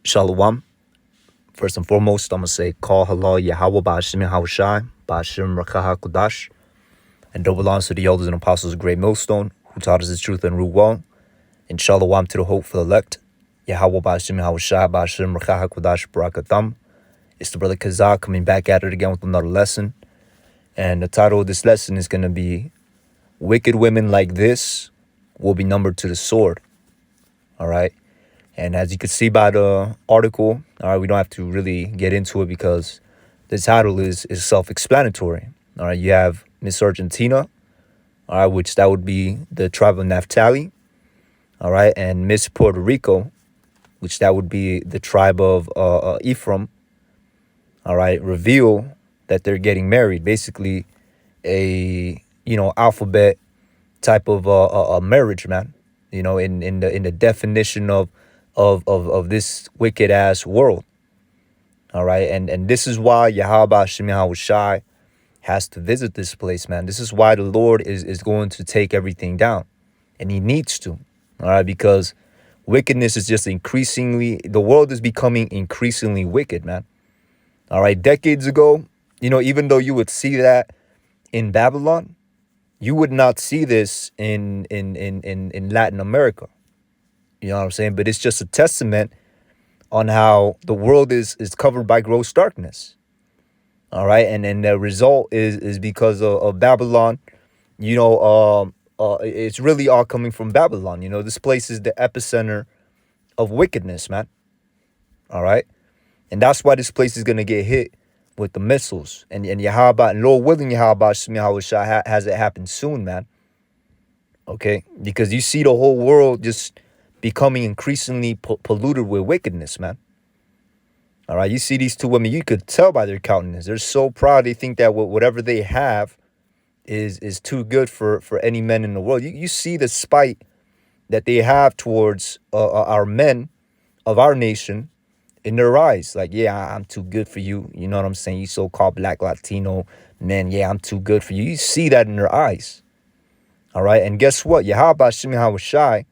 Shalom. First and foremost, I'm going to say, Call Halal Yahweh Ba'ashim Yahushai, Ba'ashim Rakaha Kudash, and double honors to the elders and apostles of Great Millstone, who taught us the truth and rule well, and Shalom to the hopeful elect, Yahweh Ba'ashim Yahushai, Ba'ashim Rakaha Kudash, Barakatam. It's the brother Kazak coming back at it again with another lesson, and the title of this lesson is going to be, Wicked Women Like This Will Be Numbered to the Sword. All right. And as you can see by the article, all right, we don't have to really get into it because the title is self-explanatory. All right, you have Miss Argentina, all right, which that would be the tribe of Naphtali, all right, and Miss Puerto Rico, which that would be the tribe of Ephraim, all right, reveal that they're getting married, basically a alphabet type of a marriage, man. In the definition of this wicked ass world. All right. And this is why Yahweh Shemi Shai has to visit this place, man. This is why the Lord is going to take everything down. And he needs to. All right. Because wickedness is just the world is becoming increasingly wicked, man. All right. Decades ago, even though you would see that in Babylon, you would not see this in Latin America. You know what I'm saying? But it's just a testament on how the world is covered by gross darkness. All right. And the result is because of Babylon. It's really all coming from Babylon. This place is the epicenter of wickedness, man. All right. And that's why this place is going to get hit with the missiles. And Yahweh, and Lord willing, Yahweh has it happen soon, man. Okay. Because you see the whole world just becoming increasingly polluted with wickedness, man. All right, you see these two women, you could tell by their countenance. They're so proud. They think that whatever they have is too good for any men in the world. You see the spite that they have towards our men of our nation in their eyes. Like, yeah, I'm too good for you. You know what I'm saying? You so-called black Latino men, yeah, I'm too good for you. You see that in their eyes. All right, and guess what? Yahweh Shemi Hawashai,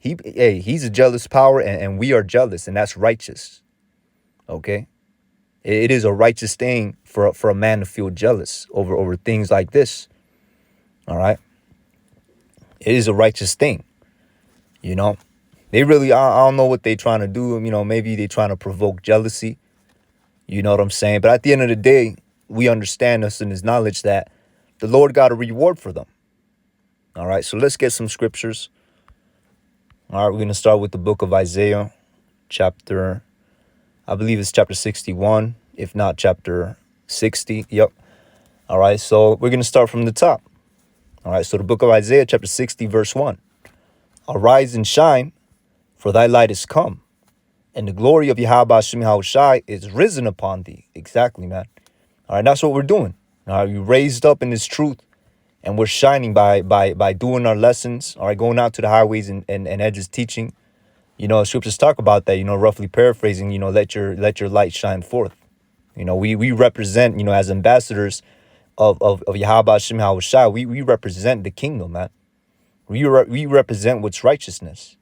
he's a jealous power, and we are jealous, and that's righteous. Okay, it is a righteous thing for a man to feel jealous over things like this. All right, it is a righteous thing. They really, I don't know what they're trying to do. Maybe they're trying to provoke jealousy. You know what I'm saying? But at the end of the day, we understand us in His knowledge that the Lord got a reward for them. All right, so let's get some scriptures. All right, we're going to start with the book of Isaiah, chapter 61, if not chapter 60. Yep. All right, so we're going to start from the top. All right, so the book of Isaiah, chapter 60, verse 1. Arise and shine, for thy light is come, and the glory of Yahweh Shemi Hawashai is risen upon thee. Exactly, man. All right, that's what we're doing. All right, we raised up in this truth, and we're shining by doing our lessons. All right, going out to the highways and edges teaching. Scriptures talk about that, roughly paraphrasing, let your light shine forth. We represent, as ambassadors of Yahweh Shemi Hawashai, we represent the kingdom, man. We represent what's righteousness.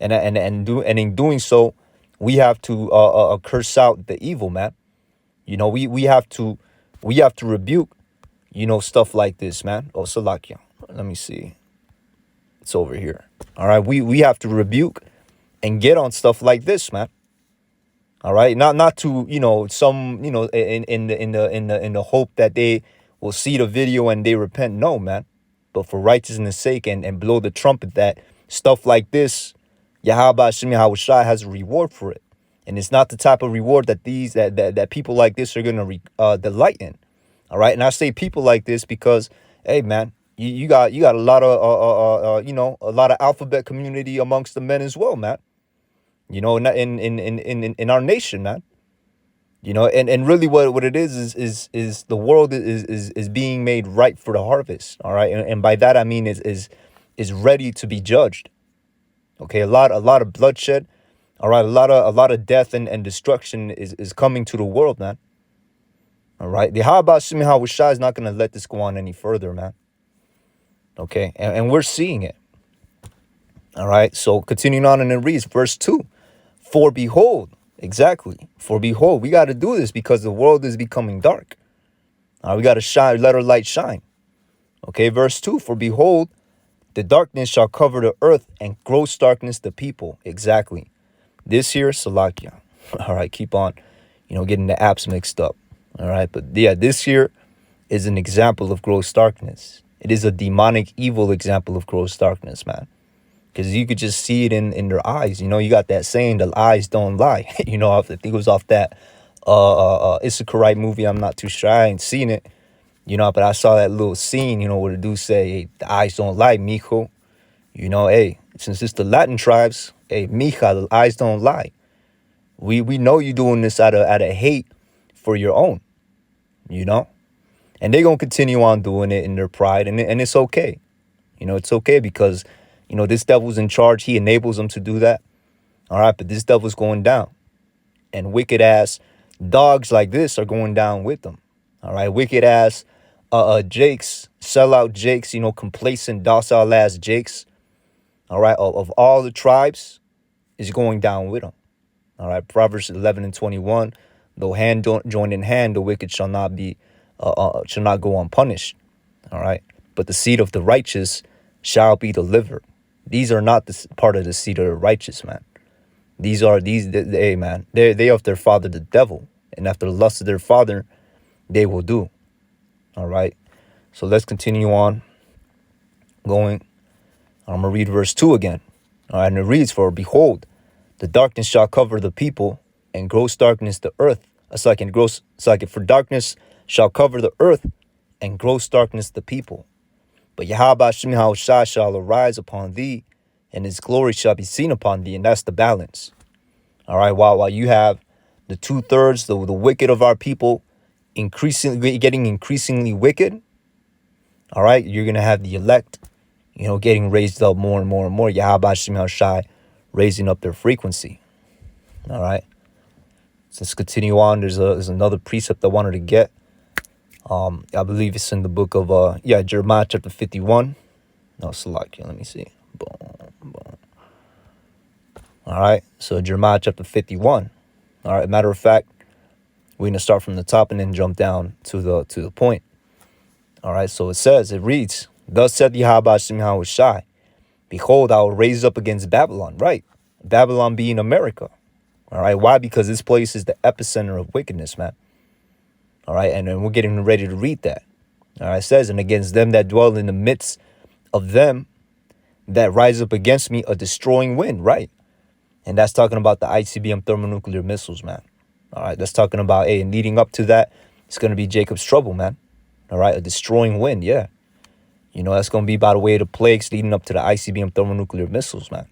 And in doing so, we have to curse out the evil, man. We have to rebuke, stuff like this, man. Oh, Salakia. Let me see. It's over here. All right, we have to rebuke and get on stuff like this, man. All right, not to in the hope that they will see the video and they repent. No, man, but for righteousness' sake and blow the trumpet that stuff like this, Yahweh Shemi Hawashai has a reward for it, and it's not the type of reward that that people like this are gonna delight in. All right, and I say people like this because, hey, man, you got a lot of a lot of alphabet community amongst the men as well, man. In our nation, man. And really what it is the world is being made ripe for the harvest. All right, and by that I mean is ready to be judged. Okay, a lot of bloodshed. All right, a lot of death and destruction is coming to the world, man. All right, the Yahweh Shemi Hawashai is not going to let this go on any further, man. Okay, and we're seeing it. All right, so continuing on, and it reads verse 2. For behold, Exactly. For behold, we got to do this because the world is becoming dark. We got to shine, let our light shine. Okay, verse 2. For behold, the darkness shall cover the earth and gross darkness the people. Exactly. This here, Salakia. All right, keep on, getting the apps mixed up. All right, but yeah, this here is an example of gross darkness. It is a demonic, evil example of gross darkness, man. Because you could just see it in their eyes. You got that saying, the eyes don't lie. I think it was off that Issacharite movie. I'm not too sure. I ain't seen it. But I saw that little scene, where the dude say, hey, the eyes don't lie, mijo. Hey, since it's the Latin tribes, hey, mija, the eyes don't lie. We know you doing this out of hate for your own, and they're going to continue on doing it in their pride, and it's okay. It's okay because, this devil's in charge. He enables them to do that. All right, but this devil's going down, and wicked ass dogs like this are going down with them. All right, wicked ass Jakes, sellout Jakes, complacent, docile ass Jakes. All right, of all the tribes is going down with them. All right, Proverbs 11:21. Though hand joined in hand, the wicked shall not go unpunished. All right, but the seed of the righteous shall be delivered. These are not part of the seed of the righteous, man. Hey, man, they of their father the devil, and after the lust of their father, they will do. All right, so let's continue on going. I'm gonna read verse 2 again. All right, and it reads, for behold, the darkness shall cover the people, and gross darkness the earth. For darkness shall cover the earth, and gross darkness the people. But Yahweh Shai shall arise upon thee, and his glory shall be seen upon thee. And that's the balance. All right, while you have the 2/3, the wicked of our people, getting increasingly wicked. All right, you're gonna have the elect, getting raised up more and more and more. Yahweh Shai raising up their frequency. All right. Let's continue on. There's another precept I wanted to get. I believe it's in the book of Jeremiah chapter 51. No, Salakia. Let me see. Boom, boom. All right. So Jeremiah chapter 51. All right. Matter of fact, we're gonna start from the top and then jump down to the point. All right. So it reads, thus said Yahweh Shai, behold, I will raise up against Babylon. Right. Babylon being America. All right. Why? Because this place is the epicenter of wickedness, man. All right. And then we're getting ready to read that. All right. It says, and against them that dwell in the midst of them that rise up against me, a destroying wind. Right. And that's talking about the ICBM thermonuclear missiles, man. All right. That's talking about, and leading up to that, it's going to be Jacob's trouble, man. All right. A destroying wind. Yeah. That's going to be by the way of the plagues leading up to the ICBM thermonuclear missiles, man.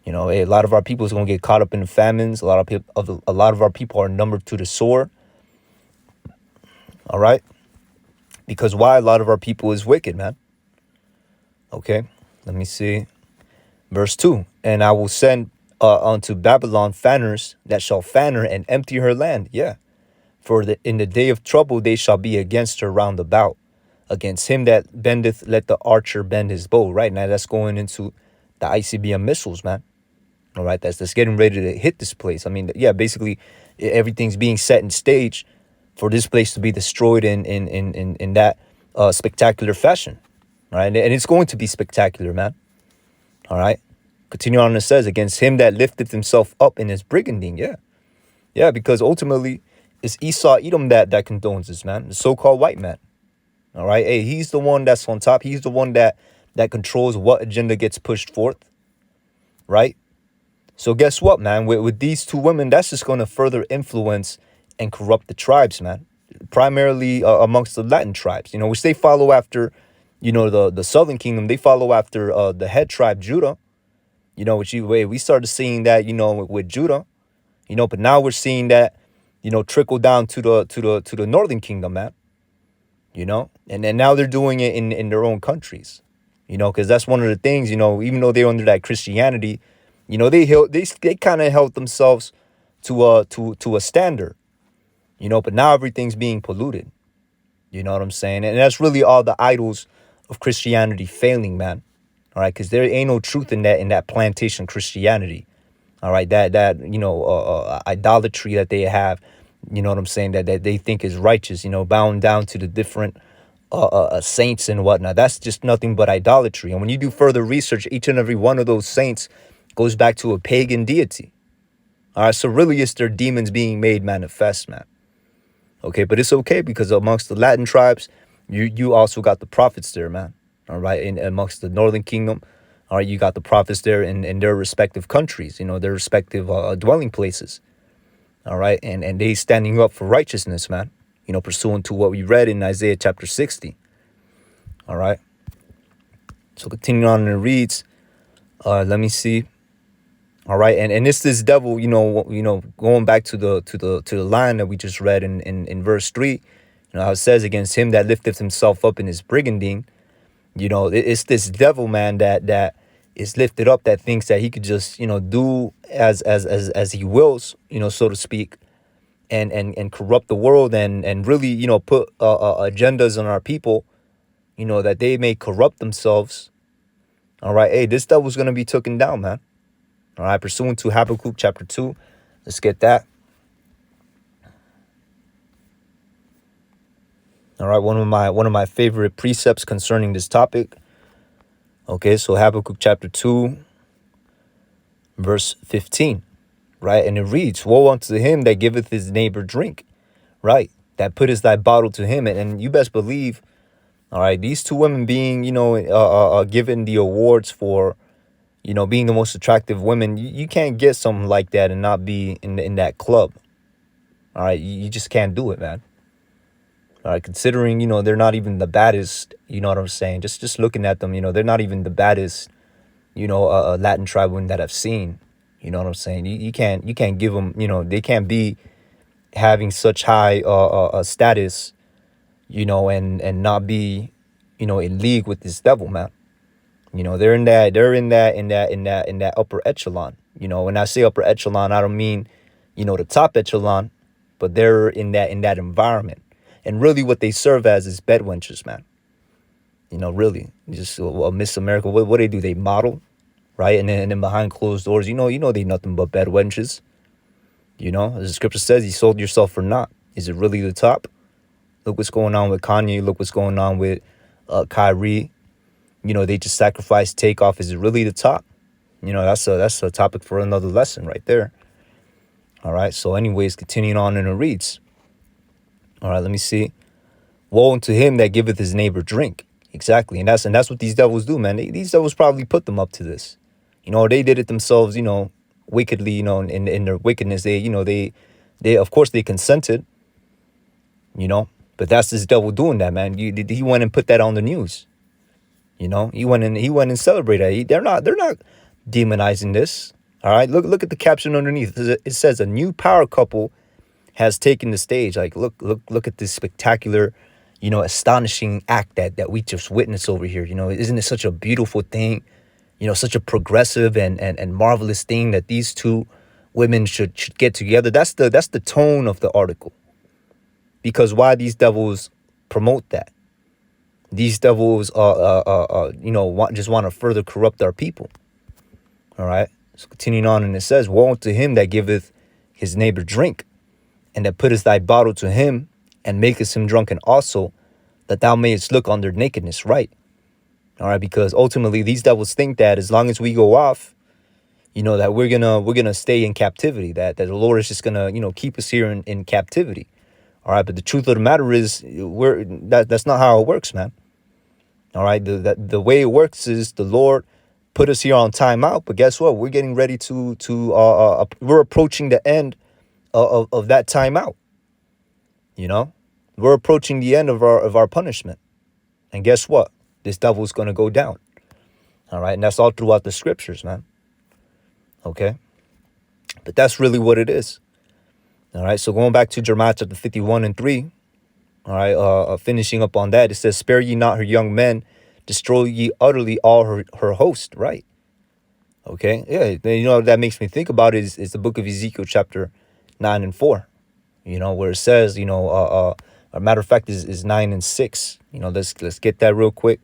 A lot of our people is going to get caught up in the famines. A lot of our people are numbered to the sword. All right. Because why? A lot of our people is wicked, man. Okay. Let me see. Verse 2. And I will send unto Babylon fanners that shall fan her and empty her land. Yeah. For in the day of trouble they shall be against her round about. Against him that bendeth, let the archer bend his bow. Right. Now that's going into the ICBM missiles, man. All right. That's getting ready to hit this place. I mean, yeah, basically everything's being set in stage for this place to be destroyed in that spectacular fashion. All right. And it's going to be spectacular, man. All right. Continue on, it says, against him that lifteth himself up in his brigandine. Yeah. Yeah, because ultimately it's Esau Edom that condones this, man. The so-called white man. All right. Hey, he's the one that's on top. He's the one that controls what agenda gets pushed forth. Right. So guess what, man? With these two women, that's just going to further influence and corrupt the tribes, man. Primarily amongst the Latin tribes, which they follow after, the southern kingdom. They follow after the head tribe, Judah, which we started seeing that, with Judah, but now we're seeing that, trickle down to the northern kingdom, man, and then now they're doing it in their own countries, because that's one of the things, even though they're under that Christianity, they kind of held themselves to a standard, but now everything's being polluted. You know what I'm saying? And that's really all the idols of Christianity failing, man. All right, because there ain't no truth in that plantation Christianity. All right, idolatry that they have, you know what I'm saying, that they think is righteous, bowing down to the different saints and whatnot. That's just nothing but idolatry. And when you do further research, each and every one of those saints goes back to a pagan deity. All right, so really it's their demons being made manifest, man. Okay, but it's okay because amongst the Latin tribes, you also got the prophets there, man. All right, in amongst the Northern Kingdom, all right, you got the prophets there in their respective countries, their respective dwelling places. All right, and they standing up for righteousness, man. Pursuant to what we read in Isaiah chapter 60. All right. So continuing on, and it reads, let me see. All right, and it's this devil, going back to the line that we just read in verse 3, how it says, against him that lifteth himself up in his brigandine. It's this devil, man, that is lifted up, that thinks that he could just, do as he wills, so to speak, and corrupt the world and really, put agendas on our people, that they may corrupt themselves. All right, hey, this devil's gonna be taken down, man. All right, pursuant to Habakkuk chapter 2. Let's get that. All right, one of my favorite precepts concerning this topic. Okay, so Habakkuk chapter 2, verse 15. Right, and it reads, woe unto him that giveth his neighbor drink, right, that putteth thy bottle to him. And you best believe, all right, these two women being, given the awards for, being the most attractive women, you can't get something like that and not be in that club. All right, you just can't do it, man. All right, considering, they're not even the baddest, you know what I'm saying? Just looking at them, they're not even the baddest, Latin tribe women that I've seen. You know what I'm saying? You can't give them, they can't be having such high status, and not be, in league with this devil, man. They're in that upper echelon. When I say upper echelon, I don't mean, the top echelon, but they're in that environment. And really what they serve as is bed wenches, man. Really, just Miss America, what they do? They model, right? And then behind closed doors, they nothing but bed wenches. As the scripture says, you sold yourself for naught. Is it really the top? Look what's going on with Kanye. Look what's going on with Kyrie. They just sacrificed Takeoff. Is it really the top? That's a topic for another lesson right there. All right. So anyways, continuing on, and it reads. All right, let me see. Woe unto him that giveth his neighbor drink. Exactly. And that's what these devils do, man. These devils probably put them up to this. They did it themselves, wickedly, in their wickedness. They of course they consented, but that's this devil doing that, man. He went and put that on the news. He went and celebrated. They're not demonizing this. All right, look at the caption underneath. It says a new power couple has taken the stage. Like, look at this spectacular, astonishing act that we just witnessed over here. Isn't it such a beautiful thing? Such a progressive and marvelous thing that these two women should get together. That's the tone of the article. Because why these devils promote that? These devils just want to further corrupt our people. All right. So continuing on, and it says, woe unto him that giveth his neighbor drink, and that putteth thy bottle to him, and makest him drunken also, that thou mayest look on their nakedness, right? All right, because ultimately these devils think that as long as we go off, that we're gonna stay in captivity, that the Lord is just gonna, keep us here in captivity. All right, but the truth of the matter is, that's not how it works, man. All right, the way it works is the Lord put us here on timeout, but guess what? We're getting ready to we're approaching the end of that timeout. We're approaching the end of our punishment, and guess what? This devil's gonna go down. All right, and that's all throughout the scriptures, man. Okay, but that's really what it is. All right, so going back to Jeremiah chapter 51 and 3. All right, finishing up on that, it says, spare ye not her young men, destroy ye utterly all her host, right? Okay, yeah, that makes me think about is the book of Ezekiel chapter 9 and 4, where it says, a matter of fact is 9 and 6. Let's get that real quick.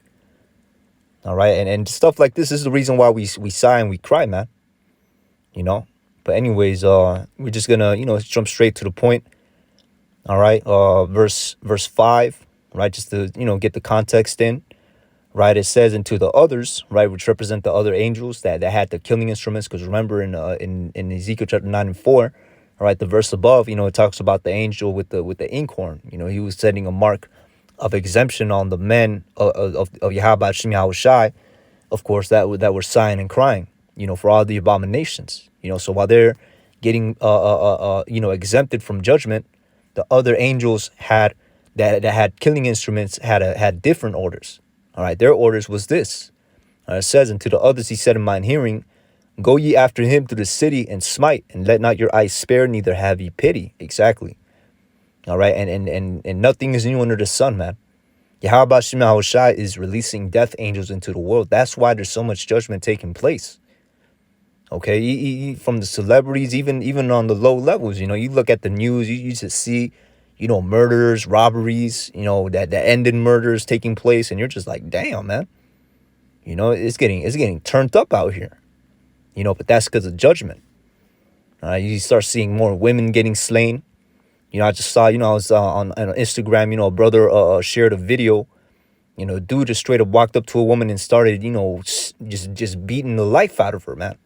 All right, and stuff like this is the reason why we sigh and we cry, man. But anyways, we're just gonna, jump straight to the point. All right. Verse 5, right? Just to, get the context in. Right, it says, and to the others, right, which represent the other angels that had the killing instruments. Because remember, in Ezekiel chapter 9 and 4, all right, the verse above, it talks about the angel with the inkhorn. He was setting a mark of exemption on the men of Yahweh Shem Yahushai, of course, that were sighing and crying, for all the abominations. So while they're getting exempted from judgment, the other angels that had killing instruments had different orders. All right, their orders was this. It says, and to the others he said in mine hearing, go ye after him through the city and smite, and let not your eyes spare, neither have ye pity. Exactly. All right, and nothing is new under the sun, man. Yahweh Shem Yahushai is releasing death angels into the world. That's why there's so much judgment taking place. Okay, from the celebrities, even on the low levels, you look at the news, you just see, murders, robberies, that end in murders taking place, and you're just like, damn, man. It's getting turned up out here. But that's because of judgment. You start seeing more women getting slain. I just saw, I was on Instagram, a brother shared a video. Dude just straight up walked up to a woman and started, just beating the life out of her, man.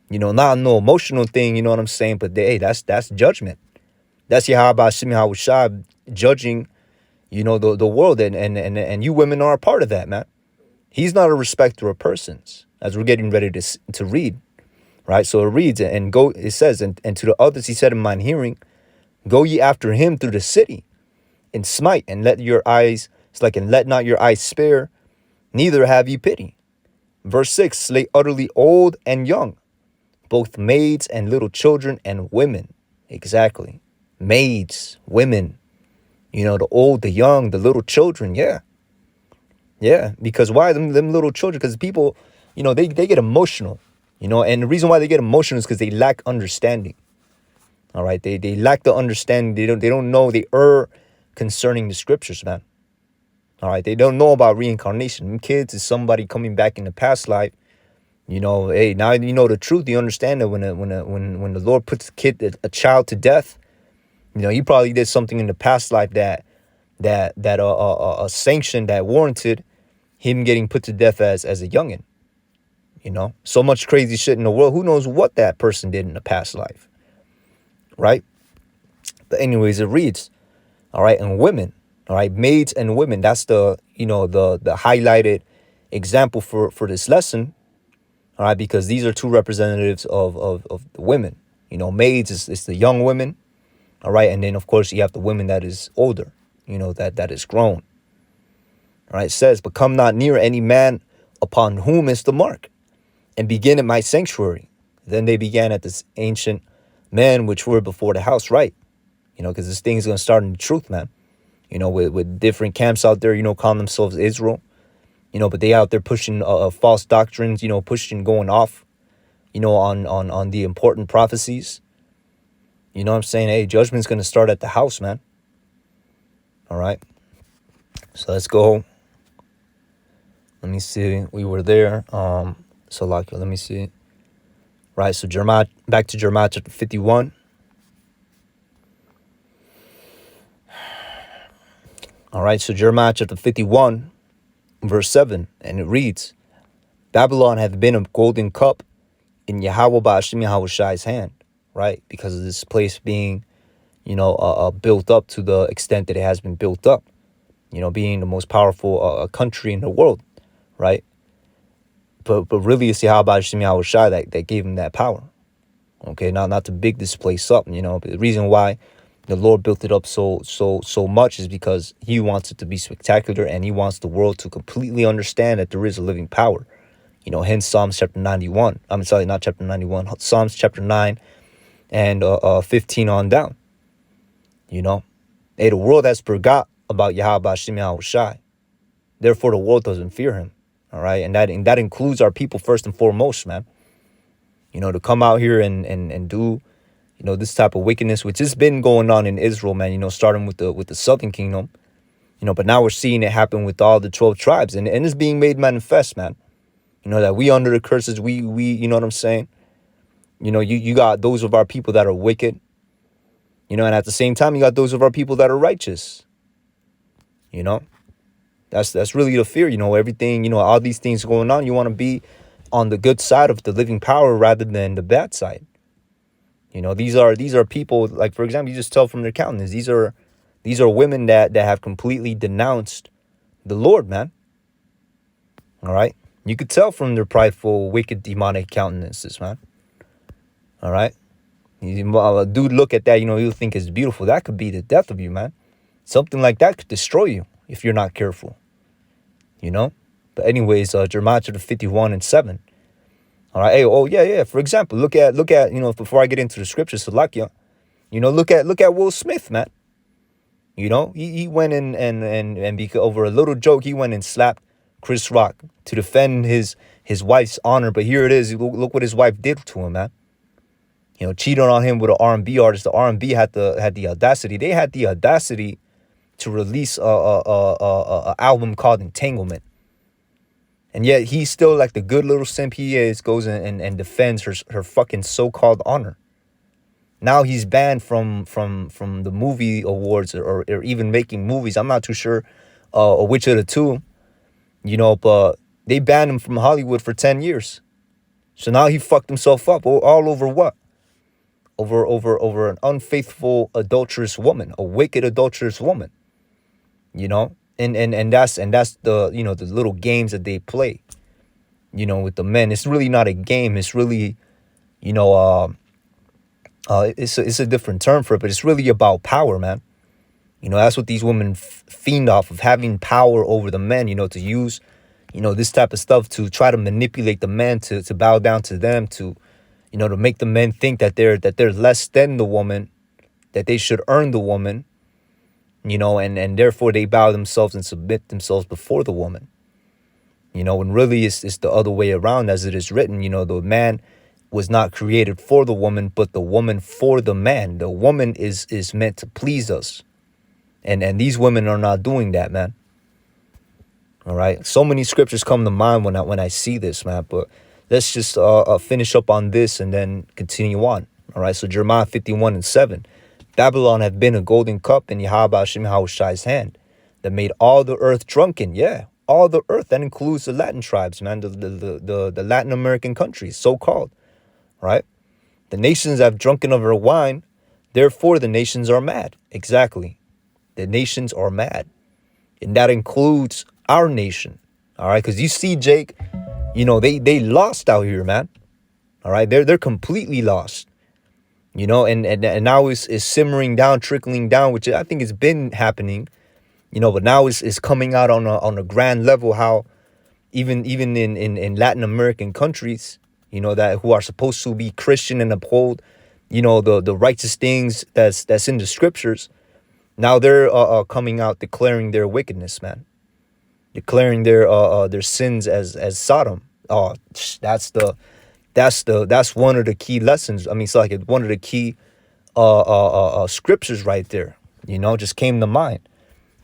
Not no emotional thing, you know what I'm saying? But hey, that's judgment. That's Yahweh Shem Yahushai judging, the world, and you women are a part of that, man. He's not a respecter of persons, as we're getting ready to read, right? So it reads, it says, and to the others he said in mine hearing, go ye after him through the city, and smite, and let not your eyes spare, neither have ye pity. Verse 6, slay utterly old and young, both maids and little children and women. Exactly. Maids, women, the old, the young, the little children. Yeah. Because why them little children? Because people, they get emotional, and the reason why they get emotional is because they lack understanding. All right. They lack the understanding. They don't know. They err concerning the scriptures, man. All right. They don't know about reincarnation. Them kids is somebody coming back in the past life. Hey, now you know the truth. You understand that when the Lord puts a child to death, he probably did something in the past life that a sanction that warranted him getting put to death as a youngin. So much crazy shit in the world. Who knows what that person did in the past life, right? But anyways, it reads, all right, and women, all right, maids and women. That's the the highlighted example for this lesson. All right, because these are two representatives of the women. Maids is the young women. All right, and then of course you have the women that is older, that is grown. All right, it says, but come not near any man upon whom is the mark, and begin at my sanctuary. Then they began at this ancient men which were before the house, right? Because this thing's gonna start in the truth, man. With different camps out there, calling themselves Israel. But they out there pushing false doctrines, pushing, going off, on the important prophecies. You know what I'm saying? Hey, judgment's going to start at the house, man. All right. So let's go. Let me see. We were there. So like, let me see. Right. So Jeremiah, back to Jeremiah chapter 51. All right. So Jeremiah chapter 51. Verse 7, and it reads, Babylon hath been a golden cup in Yahweh Ba'ashem Yahushai's hand, right? Because of this place being, built up to the extent that it has been built up, being the most powerful country in the world, right? But really it's Yahweh Ba'ashem Yahushai that gave him that power, okay? Not to big this place up, but the reason why the Lord built it up so much is because he wants it to be spectacular, and he wants the world to completely understand that there is a living power. Hence Psalms chapter 91. I'm sorry, not chapter 91. Psalms chapter 9 and 15 on down. Hey, the world has forgot about Yahweh Hashem Yahushai. Therefore, the world doesn't fear him. All right, and that includes our people first and foremost, man. To come out here and do this type of wickedness, which has been going on in Israel, man, starting with the southern kingdom, but now we're seeing it happen with all the 12 tribes, and it's being made manifest, man. That we under the curses, we you know what I'm saying? You know, you got those of our people that are wicked, you know, and at the same time, you got those of our people that are righteous. You know, that's really the fear. You know, everything, you know, all these things going on, you want to be on the good side of the living power rather than the bad side. You know, these are people, like, for example, you just tell from their countenance, these are women that have completely denounced the Lord, man. All right, you could tell from their prideful, wicked, demonic countenances, man. All right, a dude look at that, you know, you'll think it's beautiful. That could be the death of you, man. Something like that could destroy you if you're not careful. You know. But anyways, Jeremiah chapter 51:7. All right. Hey, oh yeah. For example, look at you know, before I get into the scriptures, Salakia, you know, look at Will Smith, man. You know, he went in and because over a little joke, he went and slapped Chris Rock to defend his wife's honor. But here it is. Look what his wife did to him, man. You know, cheated on him with an R&B artist. The R&B had the audacity. They had the audacity to release a album called Entanglement. And yet he's still, like the good little simp he is, goes and defends her fucking so-called honor. Now he's banned from the movie awards or even making movies. I'm not too sure which of the two, you know, but they banned him from Hollywood for 10 years. So now he fucked himself up all over what? Over an unfaithful, adulterous woman, a wicked, adulterous woman. You know? And that's the, you know, the little games that they play, you know, with the men. It's really not a game. It's really, you know, it's a different term for it, but it's really about power, man. You know, that's what these women fiend off of, having power over the men, you know, to use, you know, this type of stuff to try to manipulate the men to bow down to them, to, you know, to make the men think that they're less than the woman, that they should earn the woman. You know, and therefore they bow themselves and submit themselves before the woman. You know, and really it's the other way around, as it is written. You know, the man was not created for the woman, but the woman for the man. The woman is meant to please us. And these women are not doing that, man. All right. So many scriptures come to mind when I see this, man. But let's just finish up on this and then continue on. All right. So Jeremiah 51:7. Babylon had been a golden cup in Yahweh Hashem Yahushai's hand that made all the earth drunken. Yeah, all the earth. That includes the Latin tribes, man, the Latin American countries, so-called, right? The nations have drunken of her wine, therefore the nations are mad. Exactly. The nations are mad. And that includes our nation, all right? Because you see, Jake, you know, they lost out here, man. All right, they're completely lost. You know, and now is simmering down, trickling down, which I think has been happening, you know, but now is coming out on a grand level, how even in Latin American countries, you know, that who are supposed to be Christian and uphold, you know, the righteous things that's in the scriptures, now they're coming out declaring their wickedness, man, declaring their sins as Sodom. Oh, that's one of the key lessons. I mean, it's like one of the key scriptures right there, you know, just came to mind.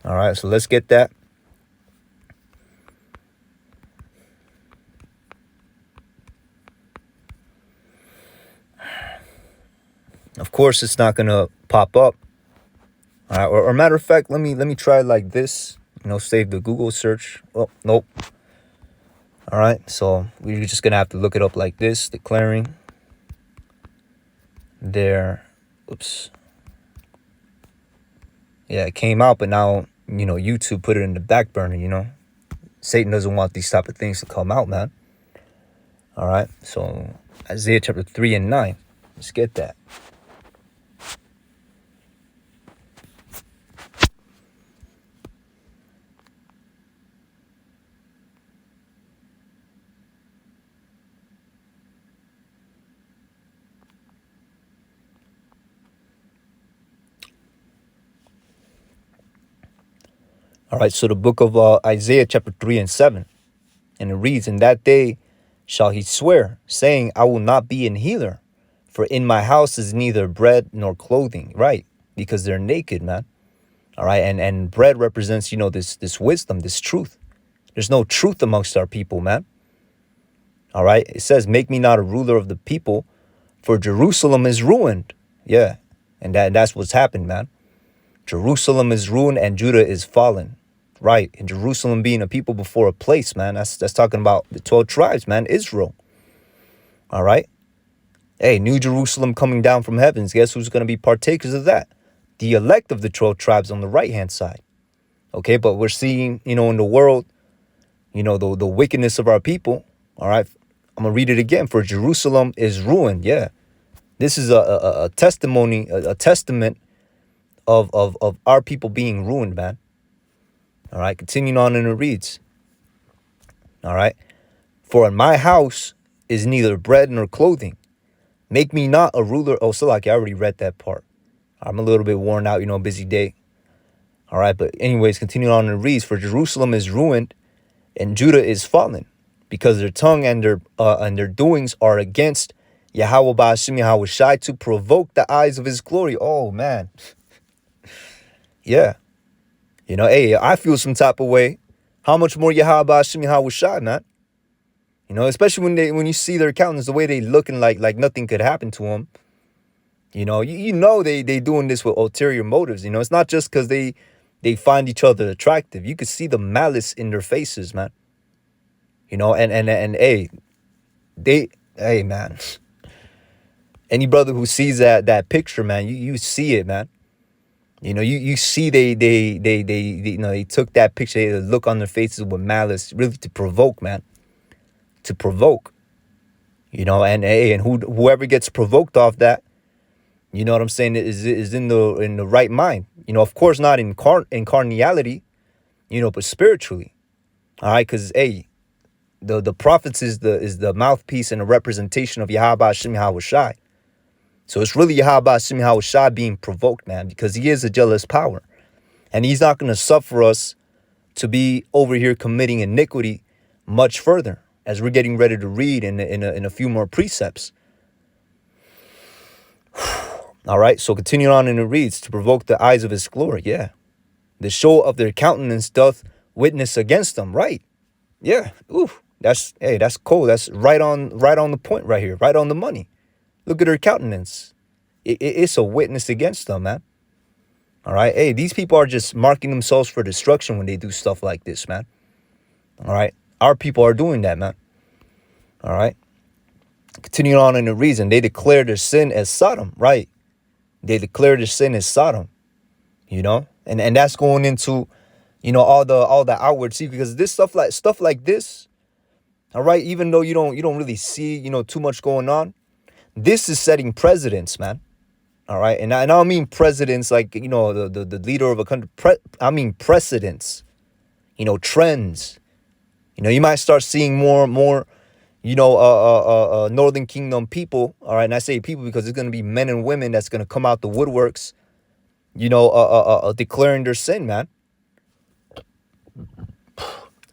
All right, so let's get that. Of course, it's not gonna pop up. All right, or matter of fact, let me try it like this. You know, save the Google search. Oh, nope. All right, so we're just gonna have to look it up like this, declaring their, oops. Yeah, it came out, but now, you know, YouTube put it in the back burner, you know. Satan doesn't want these type of things to come out, man. All right, so Isaiah chapter 3:9. Let's get that. All right, so the book of Isaiah chapter 3:7, and it reads, "In that day shall he swear, saying, I will not be an healer, for in my house is neither bread nor clothing." Right, because they're naked, man. All right, and bread represents, you know, this wisdom, this truth. There's no truth amongst our people, man. All right, it says, "Make me not a ruler of the people, For Jerusalem is ruined. Yeah. And that's what's happened, man. Jerusalem is ruined and Judah is fallen. Right. And Jerusalem being a people before a place, man. That's talking about the 12 tribes, man. Israel. All right. Hey, New Jerusalem coming down from heavens. Guess who's going to be partakers of that? The elect of the 12 tribes on the right-hand side. Okay, but we're seeing, in the world, the wickedness of our people. All right. I'm going to read it again. For Jerusalem is ruined. Yeah. This is a testimony, a testament of our people being ruined, man. All right. Continuing on, and it reads. All right. For in my house is neither bread nor clothing. Make me not a ruler. Oh, Salaki, I already read that part. I'm a little bit worn out, busy day. All right. But anyways, continuing on, and it reads. For Jerusalem is ruined and Judah is fallen, because their tongue and their doings are against Yahweh Ba'ashim Yahweh Shai, to provoke the eyes of his glory. Oh, man. Yeah. Hey, I feel some type of way. How much more Yahweh Ba'ashim Yahweh Shai, man? Especially when you see their countenance, the way they looking like nothing could happen to them. They doing this with ulterior motives. It's not just because they find each other attractive. You could see the malice in their faces, man. And hey, man. Any brother who sees that picture, man, you see it, man. You see they took that picture, they look on their faces with malice, really to provoke, man. To provoke. And whoever gets provoked off that, you know what I'm saying, is in the right mind. Of course not in carnality, but spiritually. All right, because the prophets is the mouthpiece and a representation of Yahweh Hashem Yahweh Shai. So it's really Yahweh Hashem Yahweh Shai being provoked, man, because he is a jealous power. And he's not going to suffer us to be over here committing iniquity much further, as we're getting ready to read in a few more precepts. All right, so continuing on, and it reads, to provoke the eyes of his glory. Yeah. The show of their countenance doth witness against them. Right. Yeah. Ooh, that's cool. That's right on the point right here. Right on the money. Look at her countenance. It's a witness against them, man. All right. Hey, these people are just marking themselves for destruction when they do stuff like this, man. All right. Our people are doing that, man. All right. Continuing on in the reason, they declare their sin as Sodom, right? They declare their sin as Sodom, and that's going into, all the outward see, because this stuff like this, all right, even though you don't really see, too much going on, this is setting precedents, man. All right. And I don't mean presidents like, the leader of a country. I mean precedents, trends. You might start seeing more, Northern Kingdom people. All right. And I say people because it's going to be men and women that's going to come out the woodworks, declaring their sin, man.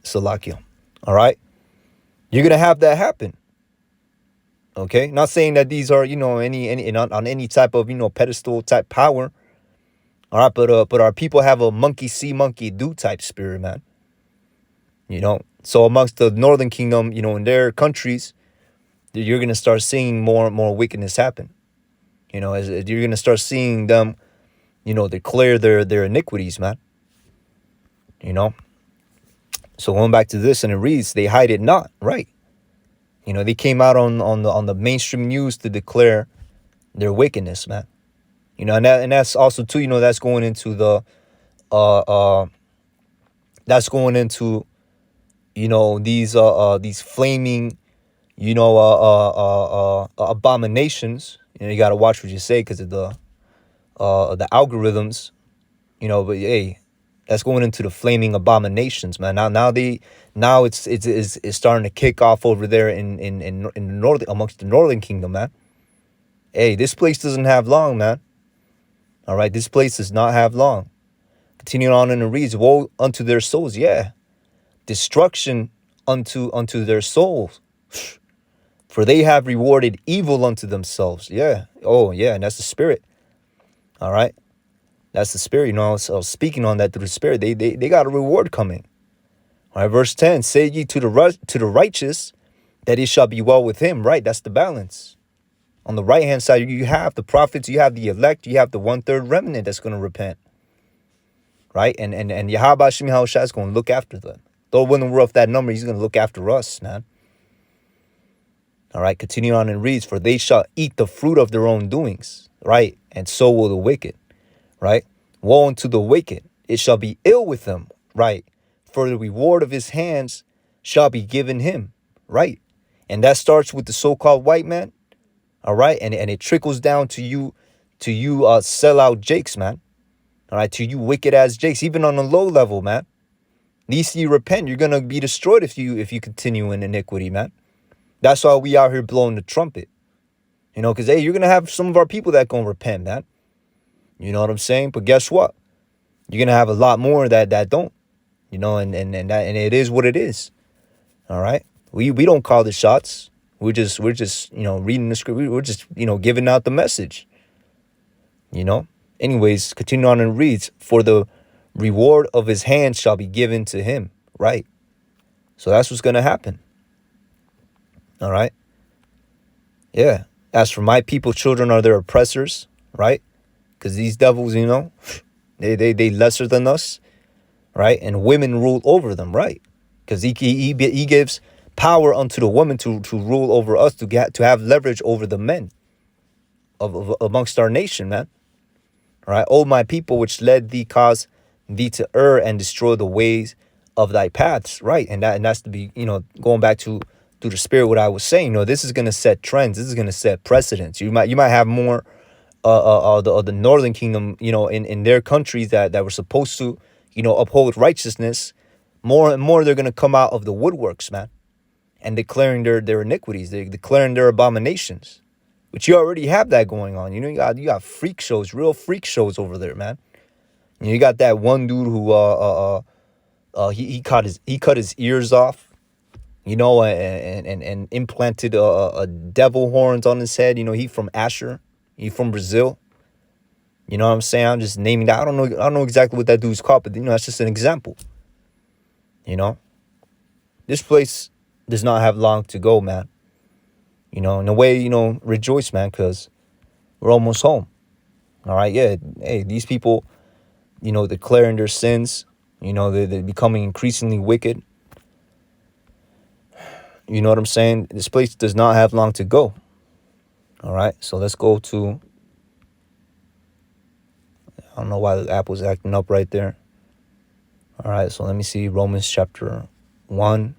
Salakia. All right. You're going to have that happen. Okay. Not saying that these are, any on any type of, pedestal type power. All right. But our people have a monkey see, monkey do type spirit, man. So amongst the Northern Kingdom, in their countries, you're going to start seeing more and more wickedness happen. As you're going to start seeing them, declare their iniquities, man. So going back to this, and it reads, they hide it not, right? They came out on the mainstream news to declare their wickedness, man. And that's also too, that's going into the these flaming, abominations. You got to watch what you say because of the algorithms, but hey, that's going into the flaming abominations, man. Now it's starting to kick off over there in the north, amongst the Northern Kingdom, man. Hey, this place doesn't have long, man. All right, this place does not have long. Continuing on in the reads, woe unto their souls, yeah. Destruction unto their souls, for they have rewarded evil unto themselves. Yeah. Oh, yeah. And that's the spirit. All right. That's the spirit. I was speaking on that through the spirit. They got a reward coming. All right. Verse 10, say ye to the righteous that it shall be well with him. Right. That's the balance. On the right-hand side, you have the prophets, you have the elect, you have the 1/3 remnant that's going to repent, right? And Yahweh Shem Yahushua is going to look after them. Though when we're of that number, he's going to look after us, man. All right, continue on and reads, for they shall eat the fruit of their own doings, right? And so will the wicked, right? Woe unto the wicked, it shall be ill with them, right? For the reward of his hands shall be given him, right? And that starts with the so-called white man, all right? And it trickles down to you sellout Jakes, man. All right, to you wicked ass Jakes, even on a low level, man. At least you repent, you're gonna be destroyed if you continue in iniquity, man. That's why we out here blowing the trumpet. You know, because, hey, you're going to have some of our people that going to repent, man. You know what I'm saying? But guess what? You're going to have a lot more that don't. You know, and it is what it is. All right? We don't call the shots. We're just, you know, reading the script. We're just, you know, giving out the message. You know? Anyways, continue on and reads, for the reward of his hand shall be given to him. Right? So that's what's going to happen. All right. Yeah. As for my people, children are their oppressors, right? Because these devils, you know, they lesser than us, right? And women rule over them, right? Because he gives power unto the woman to rule over us, to have leverage over the men of amongst our nation, man. All right. Oh, my people, which led thee, cause thee to err and destroy the ways of thy paths, right? And that's to be, you know, going back to through the spirit, what I was saying, you know, this is going to set trends. This is going to set precedents. You might have more the northern kingdom, you know, in their countries that were supposed to, you know, uphold righteousness. More and more, they're going to come out of the woodworks, man, and declaring their iniquities. They're declaring their abominations, which you already have that going on. You know, you got freak shows, real freak shows over there, man. You got that one dude who he cut his ears off. You know, and implanted a devil horns on his head. You know, he from Asher. He from Brazil. You know what I'm saying? I'm just naming that. I don't know exactly what that dude's called, but you know, that's just an example. You know, this place does not have long to go, man. You know, in a way, you know, rejoice, man, because we're almost home. All right, yeah. Hey, these people, you know, declaring their sins. You know, they're becoming increasingly wicked. You know what I'm saying? This place does not have long to go. All right, so let's go to, I don't know why the app was acting up right there. All right, so let me see Romans chapter 1.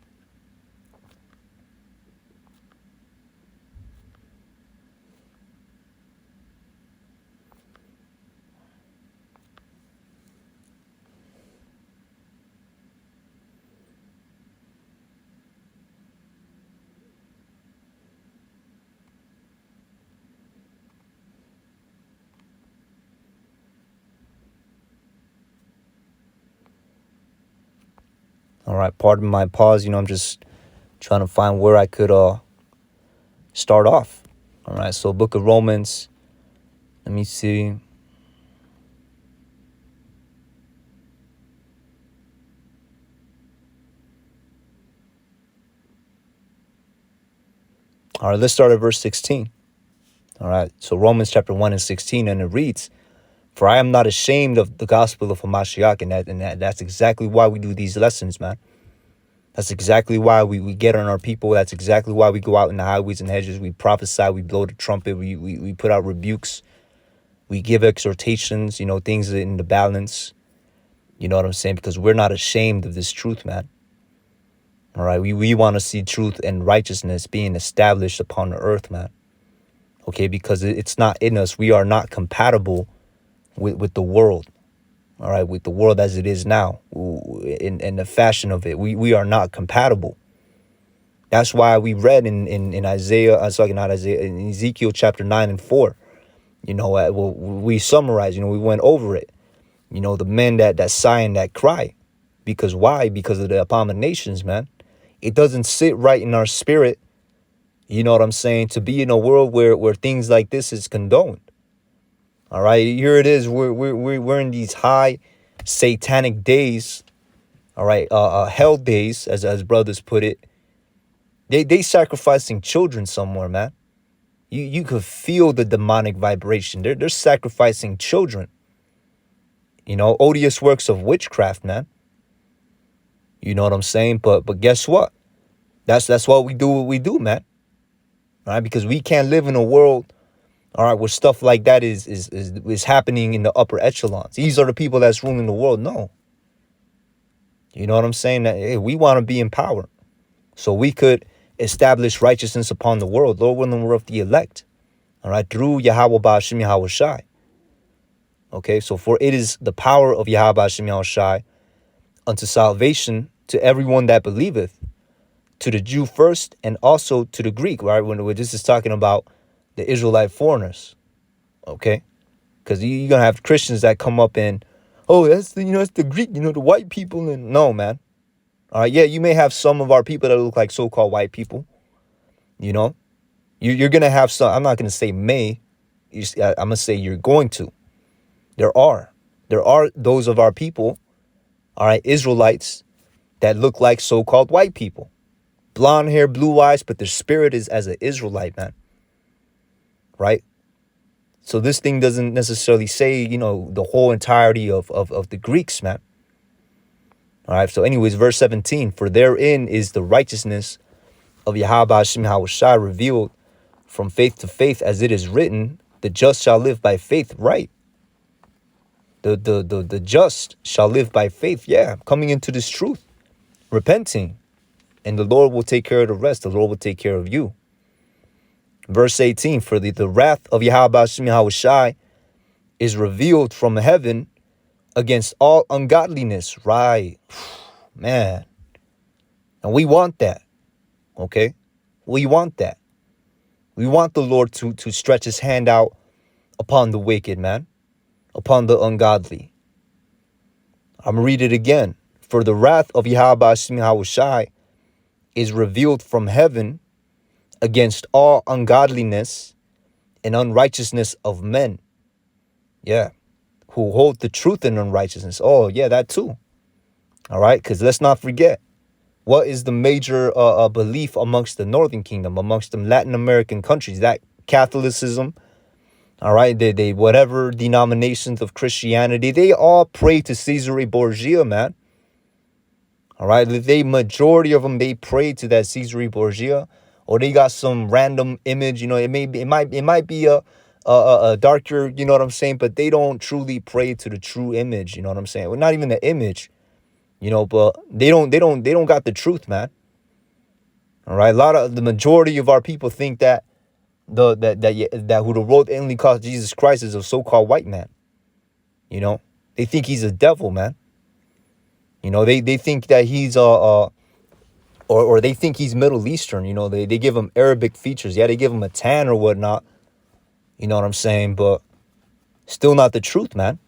All right, pardon my pause. You know, I'm just trying to find where I could start off. All right, so book of Romans. Let me see. All right, let's start at verse 16. All right, so Romans chapter 1 and 16, and it reads, for I am not ashamed of the gospel of Hamashiach, and that's exactly why we do these lessons, man. That's exactly why we get on our people. That's exactly why we go out in the highways and hedges. We prophesy, we blow the trumpet, we put out rebukes, we give exhortations, you know, things in the balance. You know what I'm saying? Because we're not ashamed of this truth, man. All right, we want to see truth and righteousness being established upon the earth, man. Okay, because it's not in us. We are not compatible with the world. All right, with the world as it is now, in the fashion of it, we are not compatible. That's why we read in Isaiah, not Isaiah, in Ezekiel chapter 9 and 4. You know, we summarize. You know, we went over it. You know, the men that sigh and that cry, because why? Because of the abominations, man. It doesn't sit right in our spirit. You know what I'm saying? To be in a world where things like this is condoned. All right, here it is. We're in these high satanic days. All right, hell days, as brothers put it. They sacrificing children somewhere, man. You could feel the demonic vibration. They're sacrificing children. Odious works of witchcraft, man. You know what I'm saying? But guess what? That's why we do what we do, man. All right, because we can't live in a world, all right, where stuff like that is happening in the upper echelons. These are the people that's ruling the world. No. You know what I'm saying? That, hey, we want to be in power, so we could establish righteousness upon the world. Lord willing, we're of the elect. All right, through Yahweh Ba'ashim Yahweh Shai. Okay, so for it is the power of Yahweh Ba'ashim Yahweh Shai unto salvation to everyone that believeth, to the Jew first and also to the Greek, right? When this is talking about the Israelite foreigners, okay? Because you're going to have Christians that come up and, oh, that's the Greek, the white people. And no, man. All right, yeah, you may have some of our people that look like so-called white people, You're going to have some, I'm not going to say may, I'm going to say you're going to. There are those of our people, all right, Israelites, that look like so-called white people. Blonde hair, blue eyes, but their spirit is as an Israelite, man. Right? So this thing doesn't necessarily say, the whole entirety of the Greeks, man. All right. So anyways, verse 17, for therein is the righteousness of Yahweh Ba'ashim Yahweh Shai revealed from faith to faith, as it is written, the just shall live by faith. Right. The just shall live by faith. Yeah. Coming into this truth, repenting, and the Lord will take care of the rest. The Lord will take care of you. Verse 18, for the wrath of Yahweh Ba'ashim Yahweh Shai is revealed from heaven against all ungodliness. Right. Man. And we want that. Okay? We want that. We want the Lord to stretch his hand out upon the wicked, man. Upon the ungodly. I'm going to read it again. For the wrath of Yahweh Ba'ashim Yahweh Shai is revealed from heaven against all ungodliness and unrighteousness of men. Yeah. Who hold the truth in unrighteousness. Oh, yeah, that too. All right. Because let's not forget, what is the major belief amongst the Northern Kingdom, amongst the Latin American countries? That Catholicism. All right. They whatever denominations of Christianity, they all pray to Caesar Borgia, man. All right. The majority of them, they pray to that Caesar Borgia. Or they got some random image, it might be a darker, you know what I'm saying? But they don't truly pray to the true image, you know what I'm saying? Well, not even the image, but they don't got the truth, man. All right, the majority of our people think that that who wrote the only cause Jesus Christ is a so-called white man. They think he's a devil, man. They think that he's or they think he's Middle Eastern, they give him Arabic features. Yeah, they give him a tan or whatnot. You know what I'm saying? But still not the truth, man.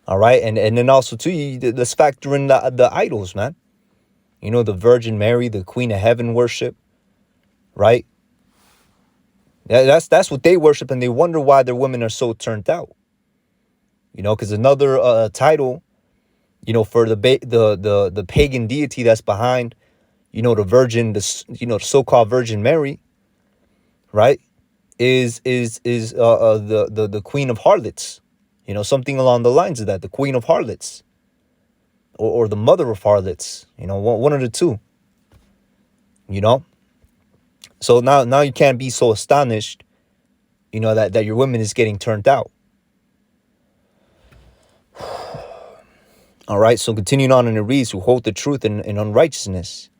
All right. And then also, too, let's factor in the idols, man. The Virgin Mary, the Queen of Heaven worship. Right. Yeah, that's what they worship. And they wonder why their women are so turned out. Because another title, for the pagan deity that's behind, the Virgin, the so-called Virgin Mary, right, is the Queen of Harlots, something along the lines of that, the Queen of Harlots, or the Mother of Harlots, one of the two, So now you can't be so astonished, that your woman is getting turned out. All right, so continuing on in the reads, who hold the truth in unrighteousness,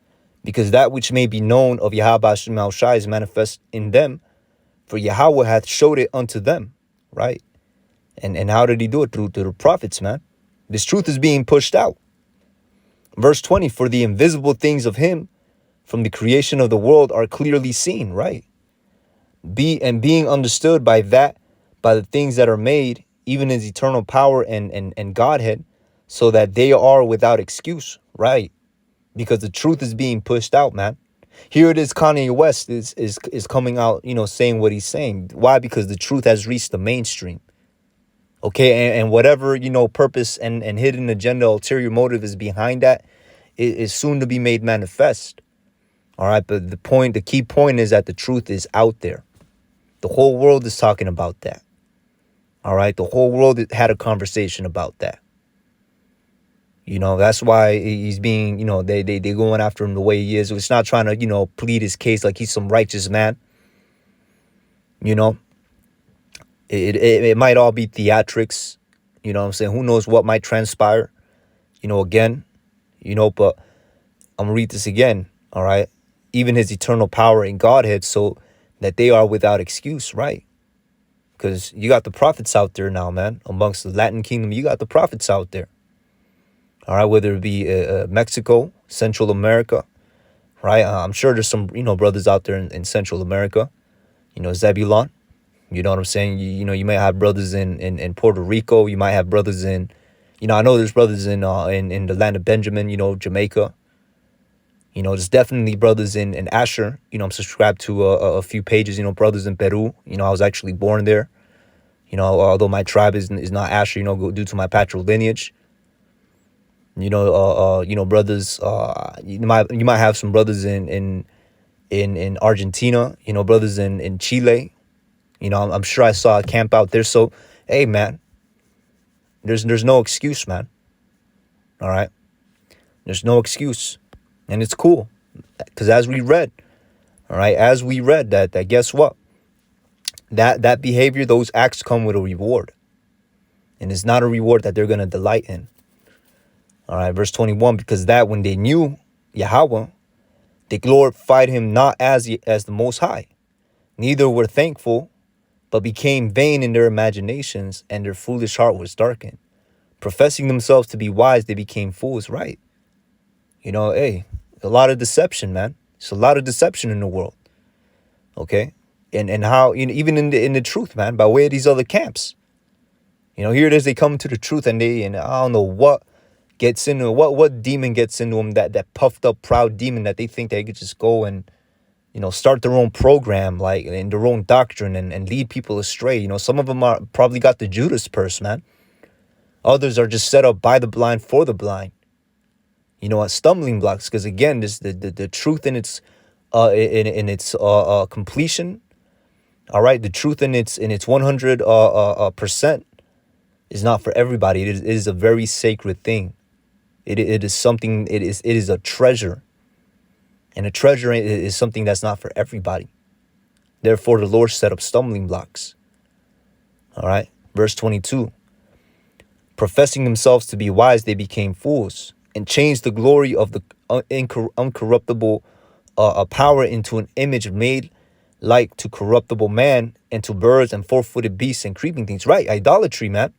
because that which may be known of Yahweh Ba'ashim Yahweh Shai is manifest in them, for Yahweh hath showed it unto them, right? And how did he do it? Through the prophets, man. This truth is being pushed out. Verse 20, for the invisible things of him from the creation of the world are clearly seen, right? Being understood by the things that are made, even his eternal power and Godhead, so that they are without excuse, right? Because the truth is being pushed out, man. Here it is, Kanye West is coming out, saying what he's saying. Why? Because the truth has reached the mainstream. Okay, and whatever, purpose and hidden agenda, ulterior motive is behind that is soon to be made manifest. All right, but the key point is that the truth is out there. The whole world is talking about that. All right, the whole world had a conversation about that. That's why he's being, they going after him the way he is. It's not trying to, plead his case like he's some righteous man. It might all be theatrics. You know what I'm saying? Who knows what might transpire, again, but I'm going to read this again. All right. Even his eternal power in Godhead, so that they are without excuse, right? Because you got the prophets out there now, man. Amongst the Latin kingdom, you got the prophets out there. All right, whether it be Mexico, Central America, right? I'm sure there's some, brothers out there in Central America, Zebulon. You know what I'm saying? You might have brothers in Puerto Rico. You might have brothers in, I know there's brothers in the land of Benjamin, Jamaica. There's definitely brothers in Asher. I'm subscribed to a few pages, brothers in Peru. I was actually born there. Although my tribe is not Asher, due to my patrilineage. Brothers, you might have some brothers in Argentina, brothers in Chile. I'm sure I saw a camp out there. So, hey, man, there's no excuse, man. All right. There's no excuse. And it's cool. Because as we read, all right, that guess what? That behavior, those acts come with a reward. And it's not a reward that they're going to delight in. All right, verse 21, because that when they knew Yahweh, they glorified him not as the Most High, neither were thankful, but became vain in their imaginations, and their foolish heart was darkened. Professing themselves to be wise, they became fools, right? Hey, a lot of deception, man. It's a lot of deception in the world. Okay? And how, even in the truth, man, by way of these other camps. Here it is, they come to the truth, and I don't know what gets into what demon gets into them, that puffed up proud demon that they think they could just go and start their own program, like in their own doctrine, and lead people astray. Some of them are probably got the Judas purse, man. Others are just set up by the blind for the blind, as stumbling blocks, because again, this the truth in its completion, all right, the truth in its 100% is not for everybody. It is a very sacred thing. It is something, it is a treasure. And a treasure is something that's not for everybody. Therefore, the Lord set up stumbling blocks. All right. Verse 22. Professing themselves to be wise, they became fools, and changed the glory of the uncorruptible power into an image made like to corruptible man, and to birds and four-footed beasts and creeping things. Right. Idolatry, man.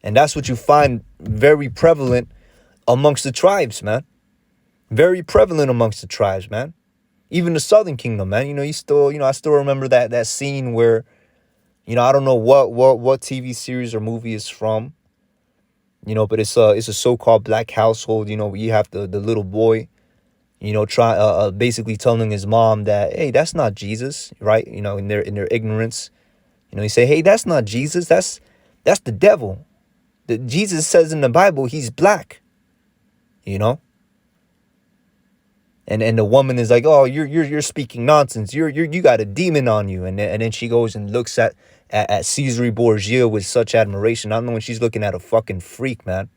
And that's what you find very prevalent amongst the tribes, man. Very prevalent amongst the tribes, man. Even the Southern Kingdom, man. I still remember that scene where, I don't know what TV series or movie it's from, but it's a so-called black household. You have the little boy, basically telling his mom that, hey, that's not Jesus, right? In their ignorance, he say, hey, that's not Jesus. That's the devil. Jesus says in the Bible he's black. And the woman is like, oh, you're speaking nonsense. You got a demon on you. And then she goes and looks at Caesar Borgia with such admiration. I don't know, when she's looking at a fucking freak, man.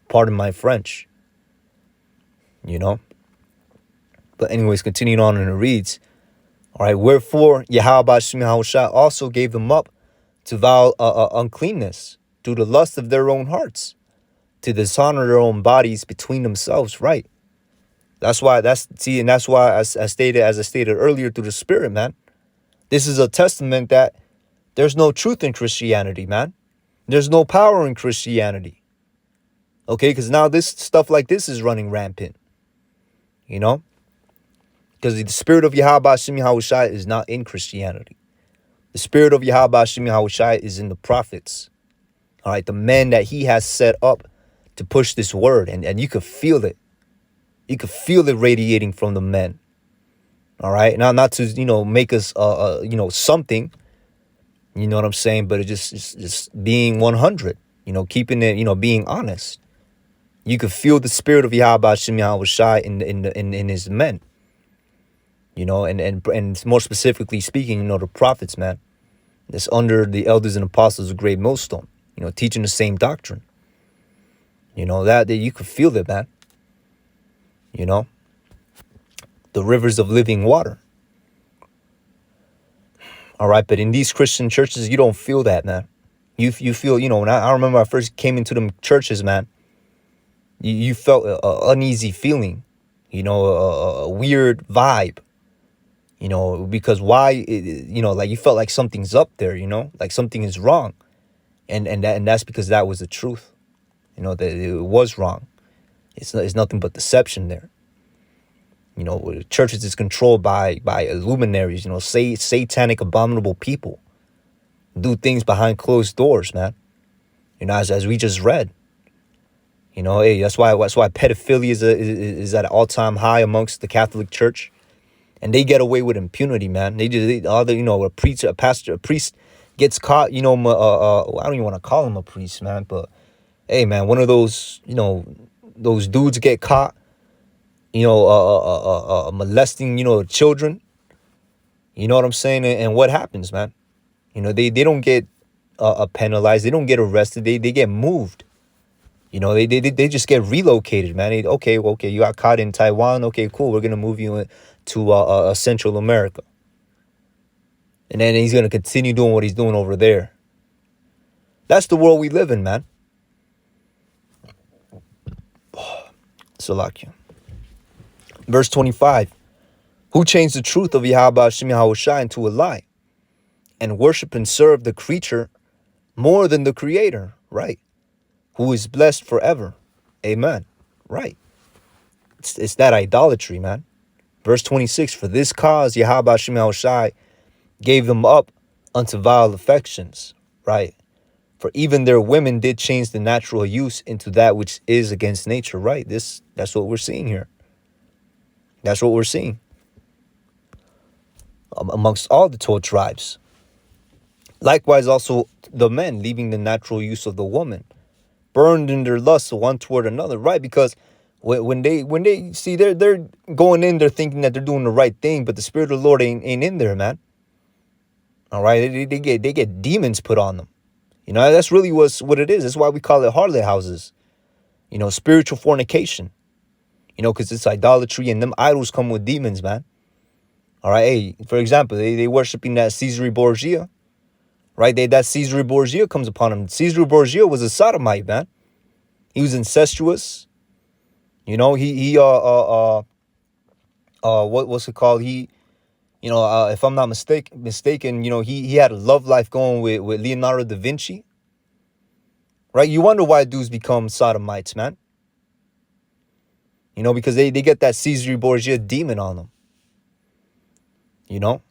Pardon my French. But anyways, continuing on, and it reads, all right, wherefore Yahweh Bashim Yahushua also gave them up to vile uncleanness through the lust of their own hearts, to dishonor their own bodies between themselves, right? That's why as I stated earlier, through the Spirit, man. This is a testament that there's no truth in Christianity, man. There's no power in Christianity. Okay, because now this stuff like this is running rampant. Because the Spirit of Yahweh Bashim Yahushua is not in Christianity. The Spirit of Yahweh Bashim Yahushua is in the prophets. All right, the men that he has set up to push this word, and you could feel it. You could feel it radiating from the men. All right. Now, not to, make us, something, you know what I'm saying? But it's just being 100, keeping it, being honest. You could feel the Spirit of Yahweh Shem Yahushai in his men. you know, and more specifically speaking, you know, the prophets, man, that's under the elders and apostles of Great Millstone, you know, teaching the same doctrine. You know, that you could feel it, man. You know, the rivers of living water. All right, but in these Christian churches, you don't feel that, man. You feel, you know, when I remember I first came into them churches, man, you felt an uneasy feeling, you know, a weird vibe, you know, because why, you know, like you felt like something's up there, you know, like something is wrong. And that's because that was the truth, you know, that it was wrong. It's nothing but deception there. You know, churches is controlled by luminaries, you know, satanic, abominable people. Do things behind closed doors, man. You know, as we just read. You know, hey, that's why pedophilia is at an all-time high amongst the Catholic Church. And they get away with impunity, man. You know, a priest gets caught, you know, I don't even want to call him a priest, man, but hey, man, one of those, you know, those dudes get caught, you know, molesting, you know, children. You know what I'm saying? And what happens, man? You know, they don't get penalized. They don't get arrested. They get moved. You know, they just get relocated, man. Okay, you got caught in Taiwan. Okay, cool. We're going to move you to Central America. And then he's going to continue doing what he's doing over there. That's the world we live in, man. Salakia. Verse 25. Who changed the truth of Yahweh Hashem Yahushua into a lie and worship and serve the creature more than the creator, right? Who is blessed forever. Amen. Right. It's that idolatry, man. Verse 26, for this cause Yahweh Hashem Yahushua gave them up unto vile affections, right? For even their women did change the natural use into that which is against nature, right? That's what we're seeing here. That's what we're seeing. Amongst all the 12 tribes. Likewise also the men, leaving the natural use of the woman, burned in their lust one toward another, right? Because when they see they're going in, they're thinking that they're doing the right thing, but the Spirit of the Lord ain't in there, man. All right, they get demons put on them. You know, that's really what it is. That's why we call it harlot houses. You know, spiritual fornication. You know, because it's idolatry, and them idols come with demons, man. All right, hey, for example, they worshiping that Caesar Borgia, right? That Caesar Borgia comes upon him. Caesar Borgia was a sodomite, man. He was incestuous. You know, what's it called? He, you know, if I'm not mistaken, you know, he had a love life going with Leonardo da Vinci. Right? You wonder why dudes become sodomites, man. You know, because they get that Caesar Borgia demon on them. You know?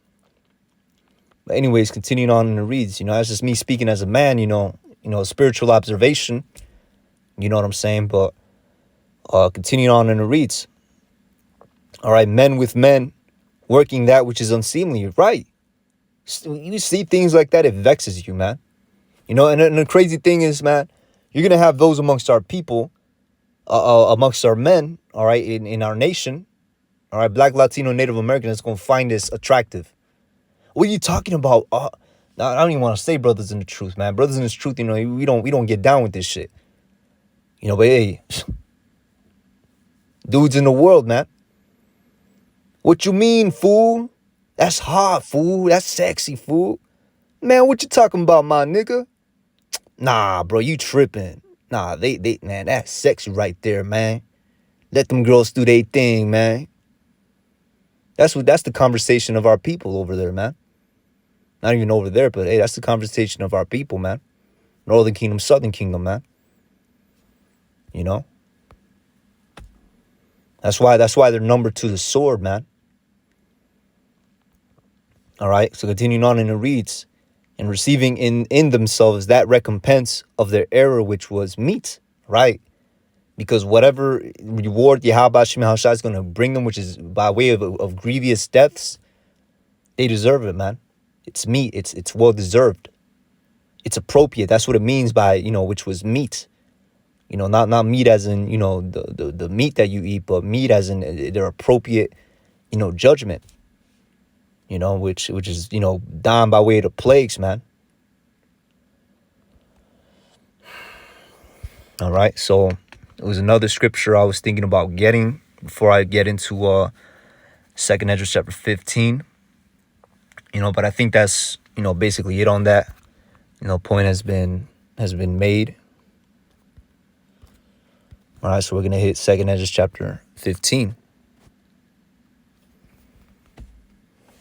But anyways, continuing on in the reads, you know, that's just me speaking as a man, you know, spiritual observation. You know what I'm saying? But continuing on in the reads. All right, men with men working that which is unseemly, right? You see things like that, it vexes you, man. You know, and the crazy thing is, man, you're going to have those amongst our people, amongst our men, all right, in our nation, all right, Black, Latino, Native American that's going to find this attractive. What are you talking about? I don't even want to say brothers in the truth, man. Brothers in the truth, you know, we don't get down with this shit. You know, but hey, dudes in the world, man. What you mean, fool? That's hot, fool. That's sexy, fool. Man, what you talking about, my nigga? Nah, bro, you tripping. Nah, they man, that's sexy right there, man. Let them girls do their thing, man. That's the conversation of our people over there, man. Not even over there, but hey, that's the conversation of our people, man. Northern Kingdom, Southern Kingdom, man. You know? That's why they're numbered to the sword, man. All right, so continuing on in the reads, and receiving in themselves that recompense of their error, which was meat, right? Because whatever reward Yahweh Hashem Yahushua is going to bring them, which is by way of grievous deaths, they deserve it, man. It's meat. It's well deserved. It's appropriate. That's what it means by, you know, which was meat. You know, not meat as in, you know, the meat that you eat, but meat as in their appropriate, you know, judgment. which is, dying by way of the plagues, man. All right. So it was another scripture I was thinking about getting before I get into 2nd Ezra chapter 15. But I think that's, basically it on that. Point has been made. All right, so we're going to hit 2nd Ezra chapter 15.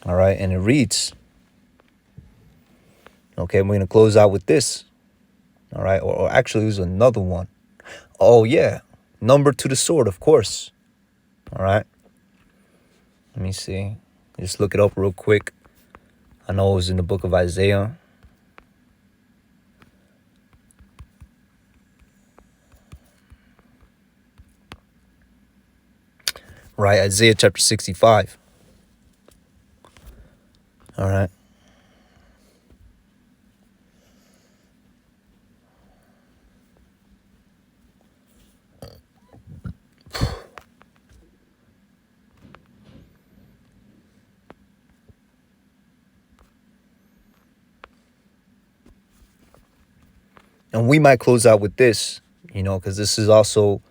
All right, and it reads, okay, we're going to close out with this. All right, or actually, there's another one. Oh, yeah, number to the sword, of course. All right, let me see. Just look it up real quick. I know it was in the book of Isaiah. Right, Isaiah chapter 65. All right. And we might close out with this, because this is also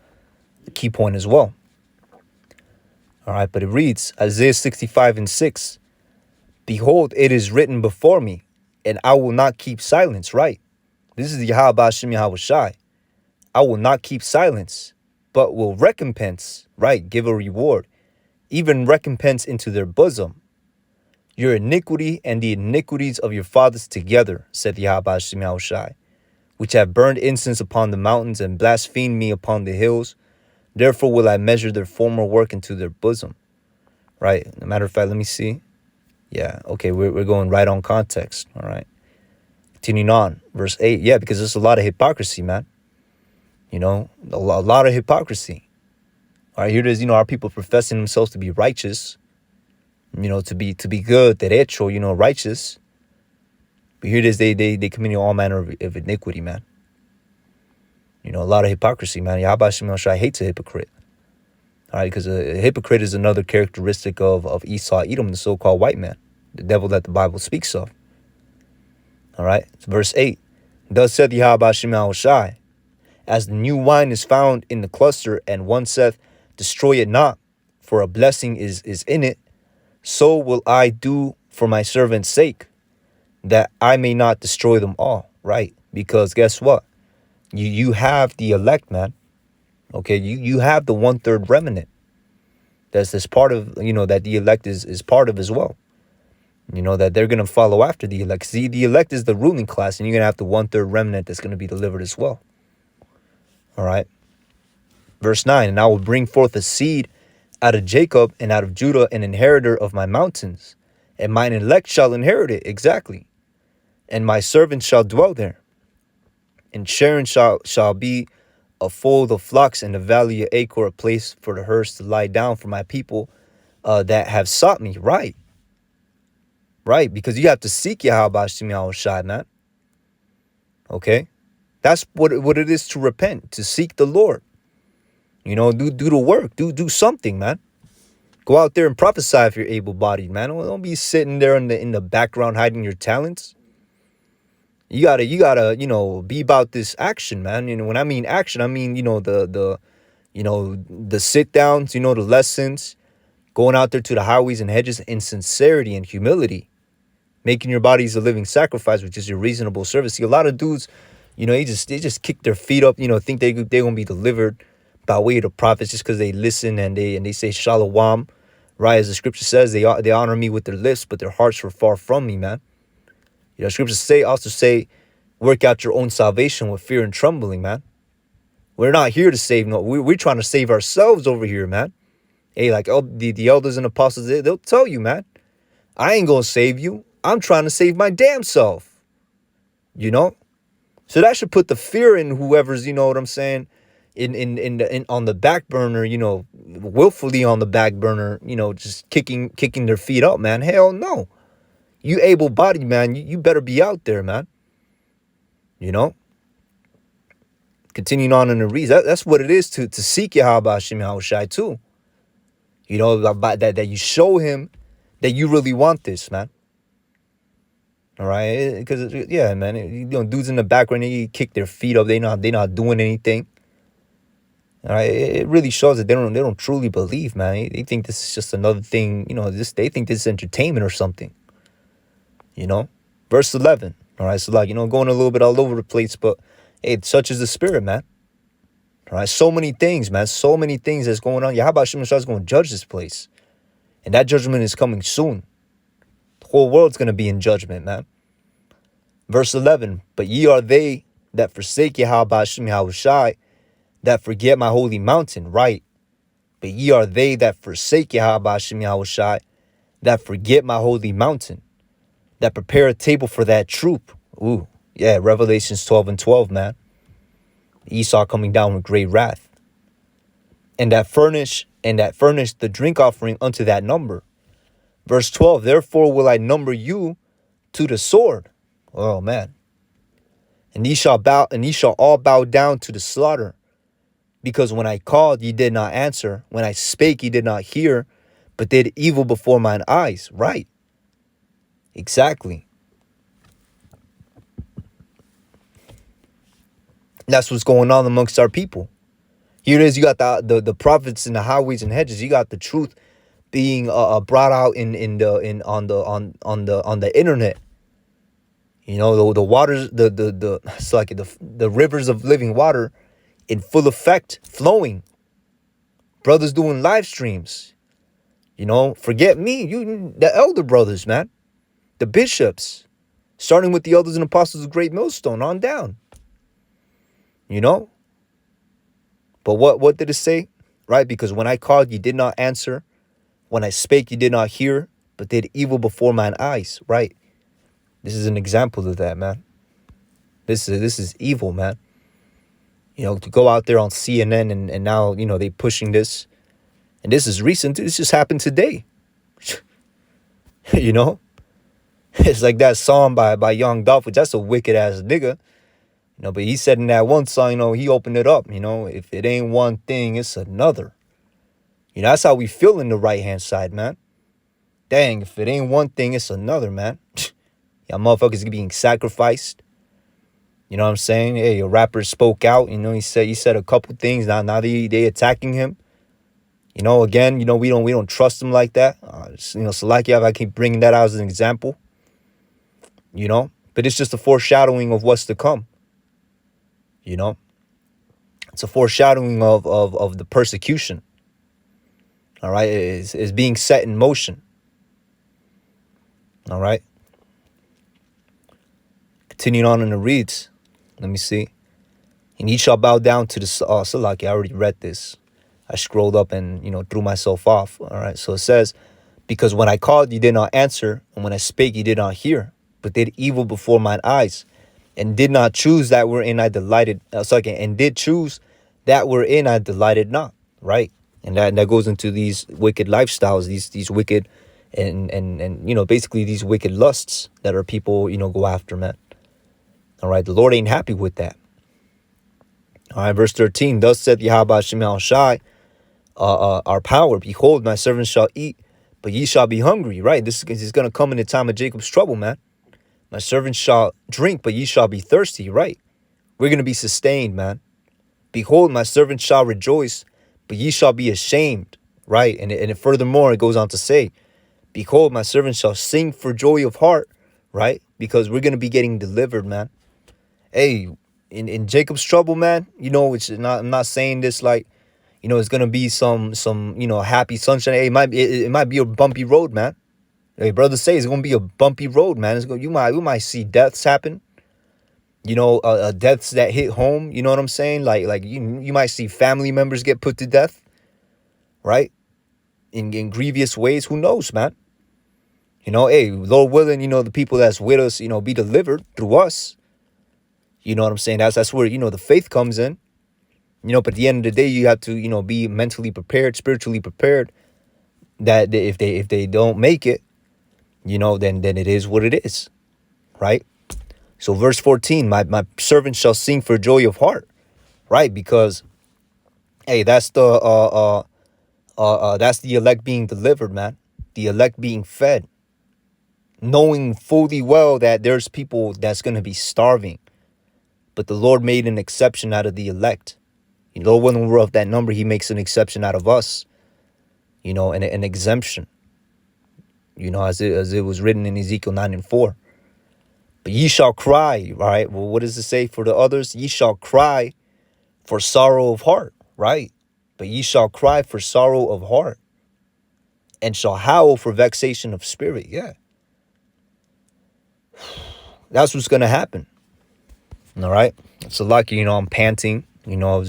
the key point as well. All right, but it reads, Isaiah 65:6. Behold, it is written before me, and I will not keep silence, right? This is the Yahweh Hashem Yahweh Shai. I will not keep silence, but will recompense, right? Give a reward, even recompense into their bosom. Your iniquity and the iniquities of your fathers together, said the Yahweh Hashem Yahweh Shai, which have burned incense upon the mountains and blasphemed me upon the hills. Therefore will I measure their former work into their bosom. Right? As a matter of fact, let me see. Yeah, okay, we're going right on context. All right. Continuing on, verse 8. Yeah, because there's a lot of hypocrisy, man. A lot of hypocrisy. All right, here it is, our people professing themselves to be righteous, to be good, derecho, righteous. But here it is, they committing all manner of iniquity, man. A lot of hypocrisy, man. Yahweh Hashem Shai hates a hypocrite. All right, because a hypocrite is another characteristic of Esau, Edom, the so-called white man, the devil that the Bible speaks of. All right, verse 8. Thus saith Yahweh Hashem Shai, as the new wine is found in the cluster, and one saith, destroy it not, for a blessing is in it, so will I do for my servant's sake, that I may not destroy them all. Right, because guess what? You have the elect, man. Okay, you have the 1/3 remnant. That's part of, that the elect is part of as well. That they're going to follow after the elect. See, the elect is the ruling class, and you're going to have the 1/3 remnant that's going to be delivered as well. All right. Verse 9, and I will bring forth a seed out of Jacob and out of Judah, an inheritor of my mountains, and mine elect shall inherit it. Exactly. And my servants shall dwell there. And Sharon shall be a fold of flocks, in the valley of Achor, a place for the herds to lie down for my people that have sought me. Right. Right. Because you have to seek Yahweh Hashem Yahweh Shai, man. Okay. That's what it is to repent, to seek the Lord. Do the work. Do something, man. Go out there and prophesy if you're able-bodied, man. Don't be sitting there in the background hiding your talents. You gotta, be about this action, man. When I mean action, I mean, the sit downs, the lessons, going out there to the highways and hedges in sincerity and humility, making your bodies a living sacrifice, which is your reasonable service. See, a lot of dudes, they just kick their feet up, think they're gonna be delivered by way of the prophets just because they listen and they say shalom, right? As the scripture says, they honor me with their lips, but their hearts were far from me, man. Scriptures also say, work out your own salvation with fear and trembling, man. We're not here to save. No, we're trying to save ourselves over here, man. Hey, like the elders and apostles, they'll tell you, man, I ain't going to save you. I'm trying to save my damn self. So that should put the fear in whoever's, what I'm saying, in on the back burner, willfully on the back burner, just kicking their feet up, man. Hell no. You able-bodied, man, you better be out there, man. Continuing on in the reads, that's what it is to seek Yahweh Hashem Yahweh Shai too. That you show him that you really want this, man. All right, because yeah, man, dudes in the background, they kick their feet up. They not doing anything. All right, it really shows that they don't truly believe, man. They think this is just another thing, they think this is entertainment or something. Verse 11. All right, so going a little bit all over the place, but hey, such is the spirit, man. All right, so many things, man. So many things that's going on. Yahweh Hashem is going to judge this place. And that judgment is coming soon. The whole world's going to be in judgment, man. Verse 11, but ye are they that forsake Yahweh Hashem Yahushai, that forget my holy mountain. Right. But ye are they that forsake Yahweh Hashem Yahushai, that forget my holy mountain, that prepare a table for that troop. Ooh, yeah, Revelations 12:12, man. Esau coming down with great wrath. And that furnish the drink offering unto that number. Verse 12, therefore will I number you to the sword. Oh, man. And ye shall all bow down to the slaughter. Because when I called, ye did not answer. When I spake, ye did not hear, but did evil before mine eyes. Right. Exactly. That's what's going on amongst our people. Here it is. You got the prophets in the highways and hedges. You got the truth being brought out on the internet. The waters, it's like the rivers of living water in full effect, flowing. Brothers doing live streams. Forget me. The elder brothers, man. The bishops. Starting with the elders and apostles of Great Millstone on down. But what did it say? Right? Because when I called, you did not answer. When I spake, you did not hear, but did evil before mine eyes. Right? This is an example of that, man. This is evil, man. To go out there on CNN and now, they pushing this. And this is recent. This just happened today. It's like that song by Young Dolph, which that's a wicked ass nigga. But he said in that one song, he opened it up, if it ain't one thing, it's another. That's how we feel in the right-hand side, man. Dang, if it ain't one thing, it's another, man. Y'all motherfuckers being sacrificed. You know what I'm saying? Hey, a rapper spoke out, he said a couple things. Now they attacking him. Again, we don't trust him like that. Salakia, I keep bringing that out as an example. But it's just a foreshadowing of what's to come. It's a foreshadowing of the persecution. All right, is being set in motion. All right. Continuing on in the reads. Let me see. And ye shall bow down to the Salaki. I already read this. I scrolled up and, threw myself off. All right. So it says, because when I called, you did not answer. And when I spake, you did not hear, but did evil before mine eyes. And did not choose that wherein I delighted. And did choose that wherein I delighted not. Right. And that goes into these wicked lifestyles, these wicked and basically these wicked lusts that our people, go after, man. All right. The Lord ain't happy with that. All right. Verse 13. Thus saith Yahweh Hashem Shai, our power. Behold, my servants shall eat, but ye shall be hungry. Right. This is going to come in the time of Jacob's trouble, man. My servants shall drink, but ye shall be thirsty. Right. We're going to be sustained, man. Behold, my servants shall rejoice, but ye shall be ashamed. Right. And furthermore, it goes on to say, behold, my servants shall sing for joy of heart. Right. Because we're going to be getting delivered, man. Hey, in Jacob's trouble, man, I'm not saying this like, it's going to be some happy sunshine. Hey, it might be a bumpy road, man. Hey, brothers say it's going to be a bumpy road, man. We might see deaths happen. Deaths that hit home. You know what I'm saying? Like you might see family members get put to death, right? In grievous ways. Who knows, man? Hey, Lord willing, the people that's with us, be delivered through us. You know what I'm saying? That's where, the faith comes in. But at the end of the day, you have to, be mentally prepared, spiritually prepared, that if they don't make it, then it is what it is, right? So verse 14, my servant shall sing for joy of heart, right? Because, hey, that's the elect being delivered, man. the elect being fed, knowing fully well that there's people that's going to be starving. But the Lord made an exception out of the elect. You know, when we're of that number, he makes an exception out of us, you know, and an exemption, you know, as it was written in Ezekiel 9:4. But ye shall cry, right? Well, what does it say for the others? Ye shall cry for sorrow of heart, right? But ye shall cry for sorrow of heart and shall howl for vexation of spirit. Yeah. That's what's going to happen. All right. So lucky, you know, I'm panting, you know,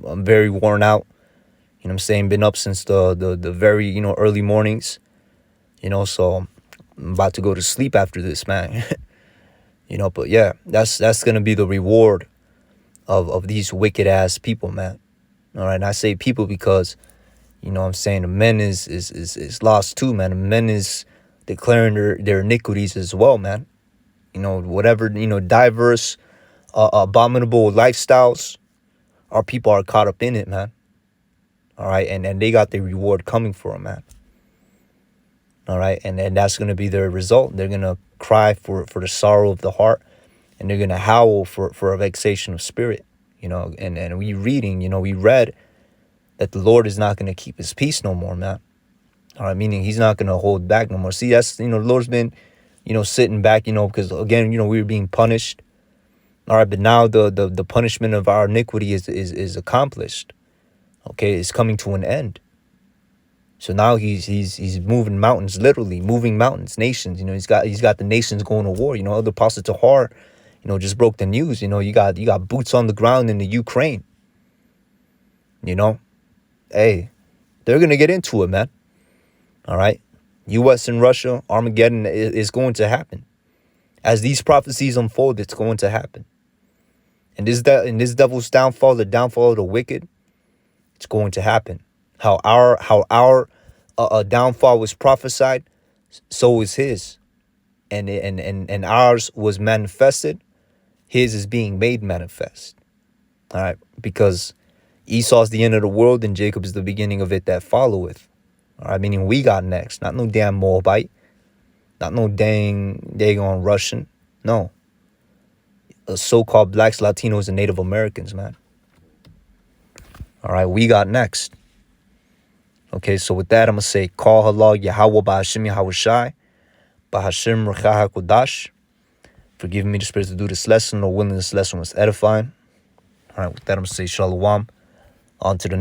I'm very worn out. You know what I'm saying? Been up since the very, you know, early mornings, you know, so I'm about to go to sleep after this, man. You know, but yeah, that's going to be the reward of these wicked ass people, man. All right. And I say people because, you know what I'm saying, the men is lost too, man. The men is declaring their iniquities as well, man. You know, whatever, you know, diverse, abominable lifestyles, our people are caught up in it, man. All right. And they got their reward coming for them, man. All right. And that's going to be their result. They're going to cry for the sorrow of the heart, and they're going to howl for a vexation of spirit, you know. And we reading, you know, we read that the Lord is not going to keep his peace no more, man. All right. Meaning he's not going to hold back no more. See, that's, you know, the Lord's been, you know, sitting back, you know, because again, you know, we were being punished. All right. But now the punishment of our iniquity is accomplished. Okay. It's coming to an end. So now he's moving mountains, literally moving mountains, nations. You know, he's got the nations going to war. You know, the Apostle Tahar, you know, just broke the news. You know, you got boots on the ground in the Ukraine. You know, hey, they're gonna get into it, man. All right, U.S. and Russia, Armageddon is going to happen. As these prophecies unfold, it's going to happen. And this devil's downfall, the downfall of the wicked, it's going to happen. How our downfall was prophesied, so is his, and ours was manifested. His is being made manifest. All right, because Esau's the end of the world, and Jacob is the beginning of it that followeth. All right, meaning we got next, not no damn Moabite, not no daggone Russian, no. So-called blacks, Latinos, and Native Americans, man. All right, we got next. Okay, so with that, I'm going to say, Call Halal Yahweh Ba'Hashem Yahawashi, Ba'Hashem Rechah HaKodash, for giving me the spirit to do this lesson, or willing this lesson was edifying. All right, with that, I'm going to say Shalom. On to the